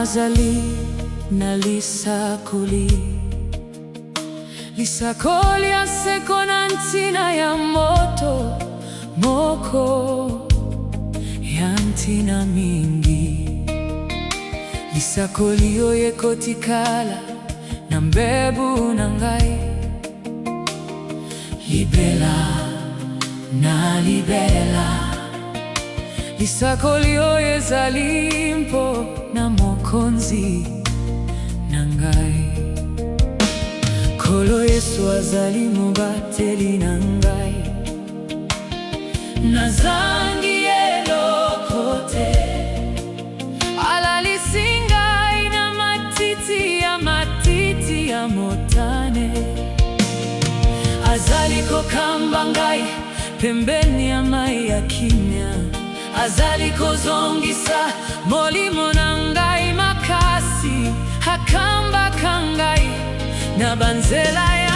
azali na lisakoli. Lisakoli aseko na ntina ya moto moko ya ntina mingi. Lisakoli oyo ekotikala na mbebu na ngai. Libela na libela, lisakoli oyo ezali mpo na mokonzi na ngai. Nkolo Yesu azali mobateli na ngai. Nazangi eloko te, alalisi ngai na matiti ya motane. Azali kokamba ngai pembeni ya mai ya kimia. Azali kozongisa molimo na ngai makasi. Akambaka ngai na banzela ya